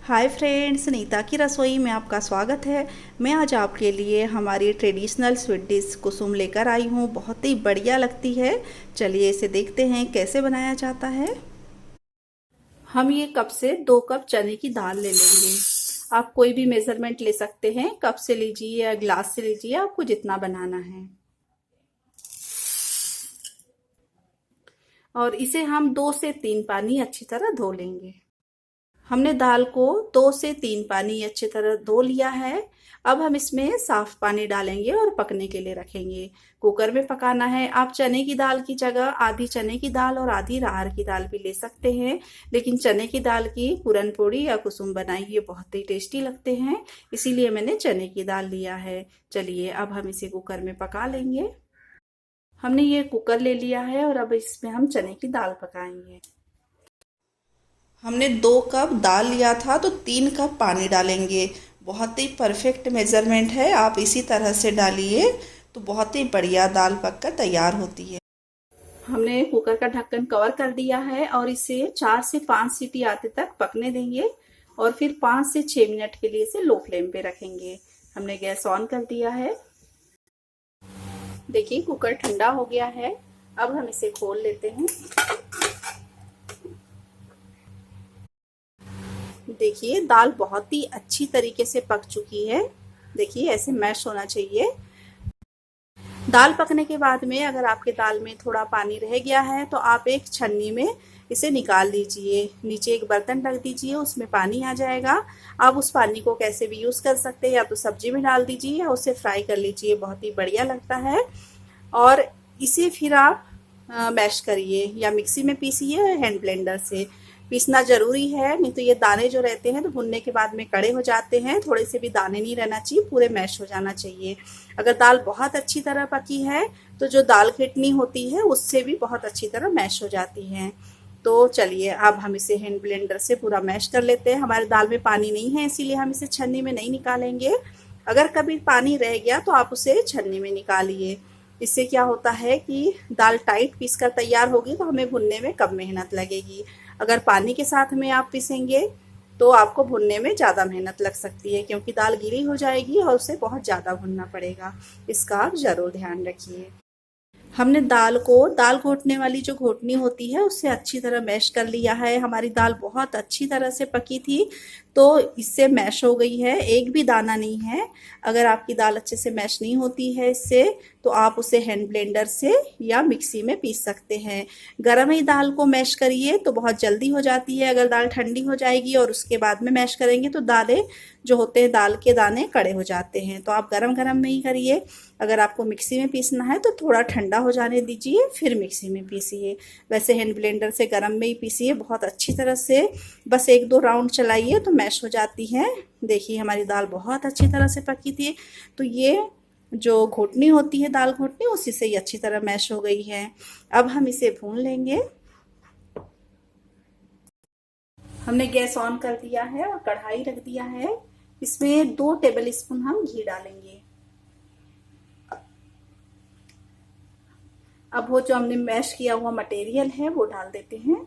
Hi friends, Nita की रसोई में आपका स्वागत है। मैं आज आपके लिए हमारी ट्रेडिशनल स्वीट डिश कुसुम लेकर आई हूँ। बहुत ही बढ़िया लगती है। चलिए इसे देखते हैं कैसे बनाया जाता है। हम ये कप से 2 कप चने की दाल ले लेंगे। आप कोई भी मेज़रमेंट ले सकते हैं, कप से लीजिए या ग्लास से लीजिए, आपको जितना बनाना है। और इसे हम 2 से 3 पानी अच्छी तरह धो लेंगे। हमने दाल को 2 से 3 पानी अच्छी तरह धो लिया है। अब हम इसमें साफ पानी डालेंगे और पकने के लिए रखेंगे। कुकर में पकाना है। आप चने की दाल की जगह आधी चने की दाल और आधी अरहर की दाल भी ले सकते हैं, लेकिन चने की दाल की पूरन पोड़ी या कुसुम बनाई ये बहुत ही टेस्टी लगते हैं, इसीलिए मैंने चने की दाल लिया है। चलिए अब हम इसे कुकर में पका लेंगे। हमने ये कुकर ले लिया है और अब इसमें हम चने की दाल पकाएंगे। हमने 2 कप दाल लिया था तो 3 कप पानी डालेंगे। बहुत ही परफेक्ट मेज़रमेंट है, आप इसी तरह से डालिए तो बहुत ही बढ़िया दाल पककर तैयार होती है। हमने कुकर का ढक्कन कवर कर दिया है और इसे 4 से 5 सीटी आते तक पकने देंगे और फिर 5 से 6 मिनट के लिए इसे लो फ्लेम पे रखेंगे। हमने गैस ऑन कर दिया है। देखिए कुकर ठंडा हो गया है। अब हम इसे खोल लेते हैं। देखिए दाल बहुत ही अच्छी तरीके से पक चुकी है। देखिए ऐसे मैश होना चाहिए। दाल पकने के बाद में अगर आपके दाल में थोड़ा पानी रह गया है तो आप एक छन्नी में इसे निकाल लीजिए। नीचे एक बर्तन रख दीजिए, उसमें पानी आ जाएगा। आप उस पानी को कैसे भी यूज़ कर सकते हैं, या तो सब्जी में डाल दीजिए या उसे फ्राई कर लीजिए, बहुत ही बढ़िया लगता है। और इसे फिर आप मैश करिए या मिक्सी में पीसिए, हैंड ब्लेंडर से पीसना ज़रूरी है, नहीं तो ये दाने जो रहते हैं तो भुनने के बाद में कड़े हो जाते हैं। थोड़े से भी दाने नहीं रहना चाहिए, पूरे मैश हो जाना चाहिए। अगर दाल बहुत अच्छी तरह पकी है तो जो दाल खिटनी होती है उससे भी बहुत अच्छी तरह मैश हो जाती है। तो चलिए अब हम इसे हैंड ब्लेंडर से पूरा मैश कर लेते हैं। हमारे दाल में पानी नहीं है इसीलिए हम इसे छन्नी में नहीं निकालेंगे। अगर कभी पानी रह गया तो आप उसे छन्नी में निकालिए। इससे क्या होता है कि दाल टाइट पीस कर तैयार होगी तो हमें भुनने में कम मेहनत लगेगी। अगर पानी के साथ में आप पीसेंगे तो आपको भुनने में ज़्यादा मेहनत लग सकती है, क्योंकि दाल गीली हो जाएगी और उसे बहुत ज़्यादा भुनना पड़ेगा। इसका आप ज़रूर ध्यान रखिए। हमने दाल घोटने वाली जो घोटनी होती है उससे अच्छी तरह मैश कर लिया है। हमारी दाल बहुत अच्छी तरह से पकी थी तो इससे मैश हो गई है, एक भी दाना नहीं है। अगर आपकी दाल अच्छे से मैश नहीं होती है इससे तो आप उसे हैंड ब्लेंडर से या मिक्सी में पीस सकते हैं। गर्म ही दाल को मैश करिए तो बहुत जल्दी हो जाती है। अगर दाल ठंडी हो जाएगी और उसके बाद में मैश करेंगे तो दालें जो होते हैं, दाल के दाने कड़े हो जाते हैं। तो आप गरम गरम में ही करिए। अगर आपको मिक्सी में पीसना है तो थोड़ा ठंडा हो जाने दीजिए फिर मिक्सी में पीसिए। वैसे हैंड ब्लेंडर से गरम में ही पीसिए बहुत अच्छी तरह से। बस 1-2 राउंड चलाइए तो मैश हो जाती है। देखिए हमारी दाल बहुत अच्छी तरह से पकी थी। तो ये जो घोटनी होती है, दाल घोटनी, उसी से ही अच्छी तरह मैश हो गई है। अब हम इसे भून लेंगे। हमने गैस ऑन कर दिया है और कढ़ाई रख दिया है। इसमें 2 टेबल स्पून हम घी डालेंगे। अब वो जो हमने मैश किया हुआ मटेरियल है वो डाल देते हैं।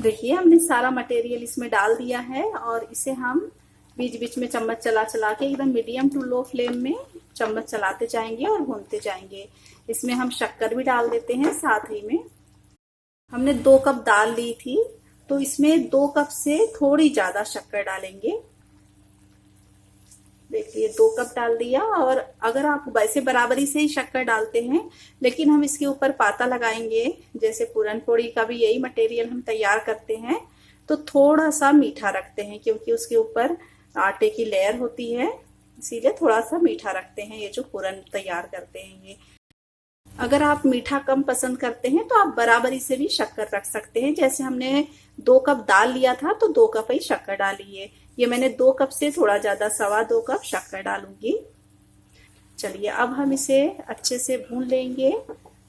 देखिए हमने सारा मटेरियल इसमें डाल दिया है और इसे हम बीच बीच में चम्मच चला चला के एकदम मीडियम टू लो फ्लेम में चम्मच चलाते जाएंगे और भूनते जाएंगे। इसमें हम शक्कर भी डाल देते हैं साथ ही में। हमने 2 कप दाल ली थी तो इसमें 2 कप से थोड़ी ज्यादा शक्कर डालेंगे। देखिए 2 कप डाल दिया। और अगर आप वैसे बराबरी से ही शक्कर डालते हैं, लेकिन हम इसके ऊपर पाता लगाएंगे, जैसे पूरन पोड़ी का भी यही मटेरियल हम तैयार करते हैं, तो थोड़ा सा मीठा रखते हैं, क्योंकि उसके ऊपर आटे की लेयर होती है, इसीलिए थोड़ा सा मीठा रखते हैं ये जो पूरन तैयार करते हैं ये। अगर आप मीठा कम पसंद करते हैं तो आप बराबरी से भी शक्कर रख सकते हैं। जैसे हमने 2 कप दाल लिया था तो 2 कप ही शक्कर डाली है। ये मैंने 2 कप से थोड़ा ज्यादा 2.25 कप शक्कर डालूंगी। चलिए अब हम इसे अच्छे से भून लेंगे।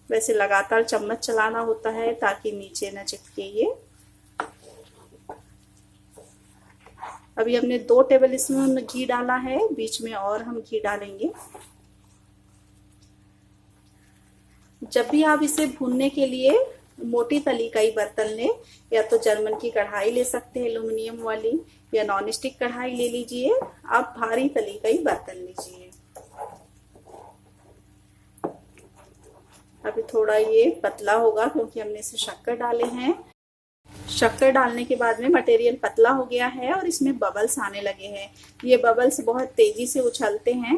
वैसे लगातार चम्मच चलाना होता है ताकि नीचे न चिपके ये। अभी हमने 2 टेबल स्पून घी डाला है, बीच में और हम घी डालेंगे। जब भी आप इसे भूनने के लिए मोटी तली का ही बर्तन ले, या तो जर्मन की कढ़ाई ले सकते हैं एल्यूमिनियम वाली, या नॉन स्टिक कढ़ाई ले लीजिए। आप भारी तली का ही बर्तन लीजिए। अभी थोड़ा ये पतला होगा क्योंकि हमने इसमें शक्कर डाले हैं। शक्कर डालने के बाद में मटेरियल पतला हो गया है और इसमें बबल्स आने लगे हैं। ये बबल्स बहुत तेजी से उछलते हैं,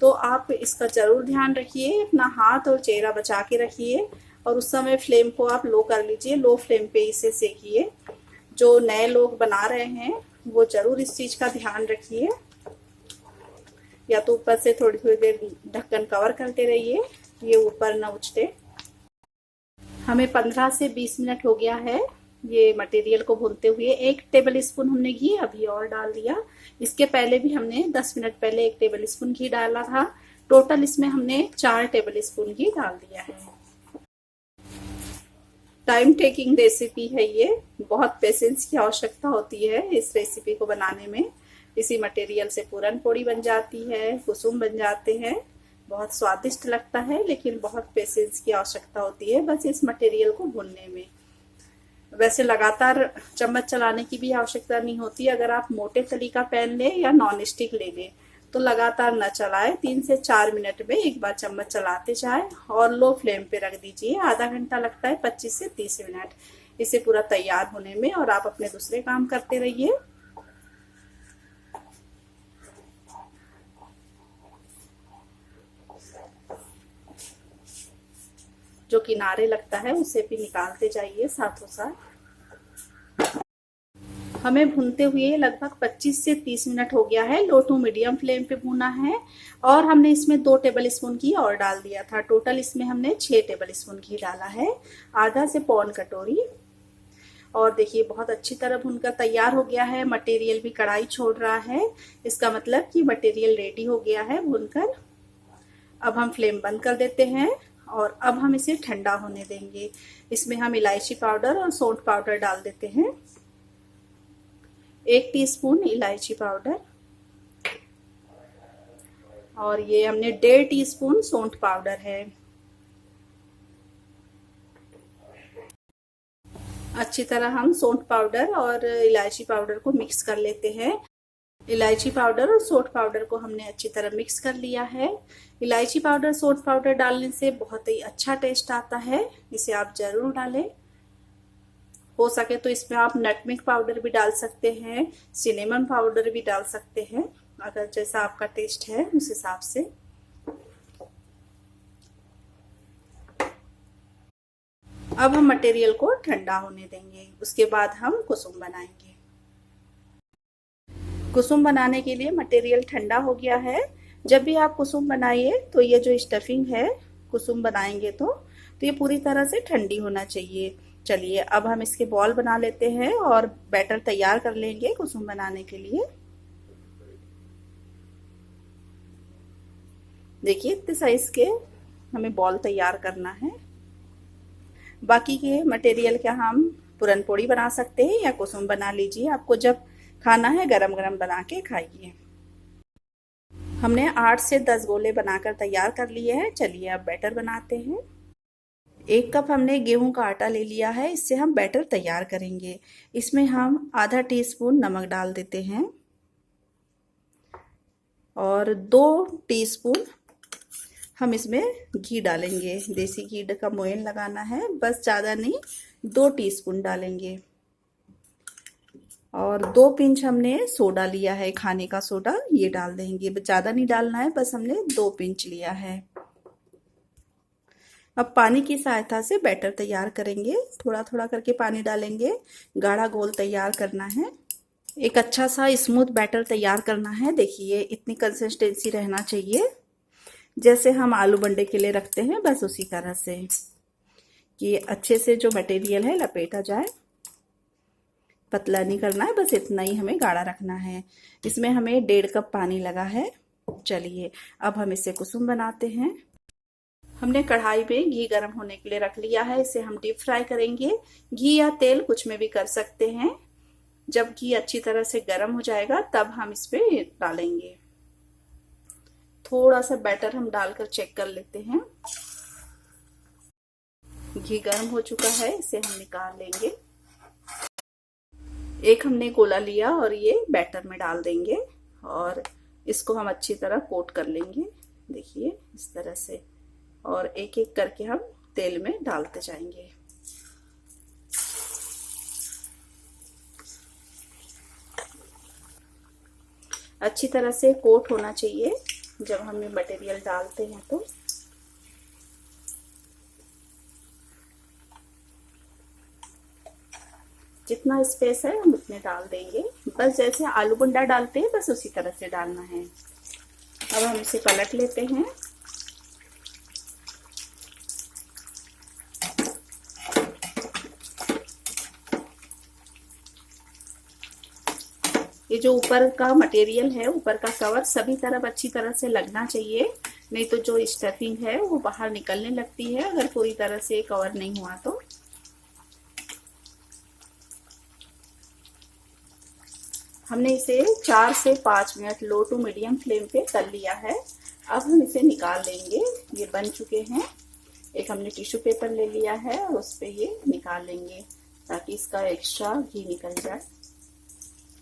तो आप इसका जरूर ध्यान रखिए। अपना हाथ और चेहरा बचा के रखिए और उस समय फ्लेम को आप लो कर लीजिए, लो फ्लेम पे इसे सेकिए। जो नए लोग बना रहे हैं वो जरूर इस चीज का ध्यान रखिए। या तो ऊपर से थोड़ी थोड़ी देर ढक्कन कवर करते रहिए, ये ऊपर न उछले। हमें 15 से 20 मिनट हो गया है ये मटेरियल को भूनते हुए। 1 टेबल स्पून हमने घी अभी और डाल दिया। इसके पहले भी हमने 10 मिनट पहले 1 टेबल स्पून घी डाला था। टोटल इसमें हमने 4 टेबल स्पून घी डाल दिया है। टाइम टेकिंग रेसिपी है ये, बहुत पेशेंस की आवश्यकता होती है इस रेसिपी को बनाने में। इसी मटेरियल से पूरन पोड़ी बन जाती है, कुसुम बन जाते हैं। बहुत स्वादिष्ट लगता है, लेकिन बहुत पेशेंस की आवश्यकता होती है बस इस मटेरियल को भूनने में। वैसे लगातार चम्मच चलाने की भी आवश्यकता नहीं होती। अगर आप मोटे तली का पैन ले या नॉन स्टिक ले लें तो लगातार न चलाएं, 3 से 4 मिनट में एक बार चम्मच चलाते जाएं और लो फ्लेम पे रख दीजिए। आधा घंटा लगता है, 25 से 30 मिनट इसे पूरा तैयार होने में, और आप अपने दूसरे काम करते रहिए। जो किनारे लगता है उसे भी निकालते जाइए साथों साथ। हमें भूनते हुए लगभग 25 से 30 मिनट हो गया है। लो टू मीडियम फ्लेम पे भूना है और हमने इसमें 2 टेबल स्पून घी और डाल दिया था। टोटल इसमें हमने 6 टेबल स्पून घी डाला है, आधा से पौन कटोरी। और देखिए बहुत अच्छी तरह भूनकर तैयार हो गया है। मटेरियल भी कढ़ाई छोड़ रहा है, इसका मतलब कि मटेरियल रेडी हो गया है भूनकर। अब हम फ्लेम बंद कर देते हैं और अब हम इसे ठंडा होने देंगे। इसमें हम इलायची पाउडर और सौंठ पाउडर डाल देते हैं। 1 टीस्पून इलायची पाउडर और ये हमने 1.5 टीस्पून सौंठ पाउडर है। अच्छी तरह हम सौंठ पाउडर और इलायची पाउडर को मिक्स कर लेते हैं। इलायची पाउडर और सौंठ पाउडर को हमने अच्छी तरह मिक्स कर लिया है। इलायची पाउडर सौंठ पाउडर डालने से बहुत ही अच्छा टेस्ट आता है, इसे आप जरूर डालें। हो सके तो इसमें आप नटमेग पाउडर भी डाल सकते हैं, सिनेमन पाउडर भी डाल सकते हैं, अगर जैसा आपका टेस्ट है उस हिसाब से। अब हम मटेरियल को ठंडा होने देंगे, उसके बाद हम कुसुम बनाएंगे। कुसुम बनाने के लिए मटेरियल ठंडा हो गया है। जब भी आप कुसुम बनाइए तो ये जो स्टफिंग है कुसुम बनाएंगे तो ये पूरी तरह से ठंडी होना चाहिए। चलिए अब हम इसके बॉल बना लेते हैं और बैटर तैयार कर लेंगे कुसुम बनाने के लिए। देखिए इतने साइज के हमें बॉल तैयार करना है। बाकी के मटेरियल क्या हम पूरन पोड़ी बना सकते हैं या कुसुम बना लीजिए, आपको जब खाना है गरम गरम बना के खाइए। हमने 8 से 10 गोले बनाकर तैयार कर लिए हैं। चलिए अब बैटर बनाते हैं। 1 कप हमने गेहूं का आटा ले लिया है, इससे हम बैटर तैयार करेंगे। इसमें हम आधा टीस्पून नमक डाल देते हैं और 2 टीस्पून हम इसमें घी डालेंगे। देसी घी का मोयन लगाना है, बस ज़्यादा नहीं, 2 टीस्पून डालेंगे। और 2 पिंच हमने सोडा लिया है, खाने का सोडा, ये डाल देंगे। ज़्यादा नहीं डालना है, बस हमने 2 पिंच लिया है। अब पानी की सहायता से बैटर तैयार करेंगे। थोड़ा थोड़ा करके पानी डालेंगे, गाढ़ा घोल तैयार करना है। एक अच्छा सा स्मूथ बैटर तैयार करना है। देखिए इतनी कंसिस्टेंसी रहना चाहिए जैसे हम आलू बंडे के लिए रखते हैं, बस उसी तरह से कि अच्छे से जो मटेरियल है लपेटा जाए। पतला नहीं करना है, बस इतना ही हमें गाढ़ा रखना है। इसमें हमें 1.5 कप पानी लगा है। चलिए अब हम इसे कुसुम बनाते हैं। हमने कढ़ाई में घी गर्म होने के लिए रख लिया है, इसे हम डीप फ्राई करेंगे। घी या तेल कुछ में भी कर सकते हैं। जब घी अच्छी तरह से गर्म हो जाएगा तब हम इस पे डालेंगे। थोड़ा सा बैटर हम डालकर चेक कर लेते हैं। घी गर्म हो चुका है, इसे हम निकाल लेंगे। एक हमने गोला लिया और ये बैटर में डाल देंगे और इसको हम अच्छी तरह कोट कर लेंगे। देखिए इस तरह से, और एक एक करके हम तेल में डालते जाएंगे। अच्छी तरह से कोट होना चाहिए जब हम ये मटेरियल डालते हैं तो। जितना स्पेस है हम उतने डाल देंगे, बस जैसे आलू बुंडा डालते हैं बस उसी तरह से डालना है। अब हम इसे पलट लेते हैं। ये जो ऊपर का मटेरियल है, ऊपर का कवर सभी तरफ अच्छी तरह से लगना चाहिए, नहीं तो जो स्टफिंग है वो बाहर निकलने लगती है अगर पूरी तरह से कवर नहीं हुआ तो। हमने इसे 4 से 5 minute low to medium flame पे तल लिया है। अब हम इसे निकाल लेंगे। ये बन चुके हैं। एक हमने टिश्यू पेपर ले लिया है और उस पे ये निकाल लेंगे ताकि इसका एक्स्ट्रा घी निकल जाए।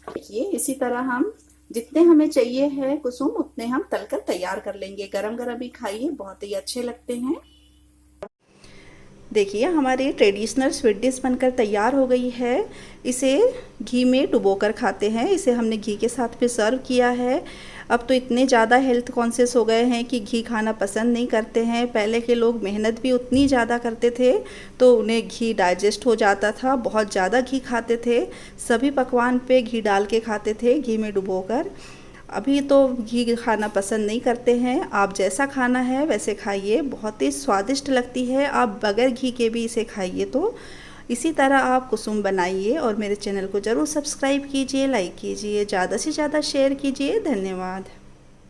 देखिए इसी तरह हम जितने हमें चाहिए है कुसुम उतने हम तलकर तैयार कर लेंगे। गरम गरम ही खाइए, बहुत ही अच्छे लगते हैं। देखिए हमारी ट्रेडिशनल स्वीट डिश बनकर तैयार हो गई है। इसे घी में डुबोकर खाते हैं। इसे हमने घी के साथ भी सर्व किया है। अब तो इतने ज़्यादा हेल्थ कॉन्शियस हो गए हैं कि घी खाना पसंद नहीं करते हैं। पहले के लोग मेहनत भी उतनी ज़्यादा करते थे तो उन्हें घी डाइजेस्ट हो जाता था, बहुत ज़्यादा घी खाते थे। सभी पकवान पे घी डाल के खाते थे, घी में डुबोकर। अभी तो घी खाना पसंद नहीं करते हैं। आप जैसा खाना है वैसे खाइए, बहुत ही स्वादिष्ट लगती है। आप बगैर घी के भी इसे खाइए। तो इसी तरह आप कुसुम बनाइए और मेरे चैनल को ज़रूर सब्सक्राइब कीजिए, लाइक कीजिए, ज़्यादा से ज़्यादा शेयर कीजिए। धन्यवाद।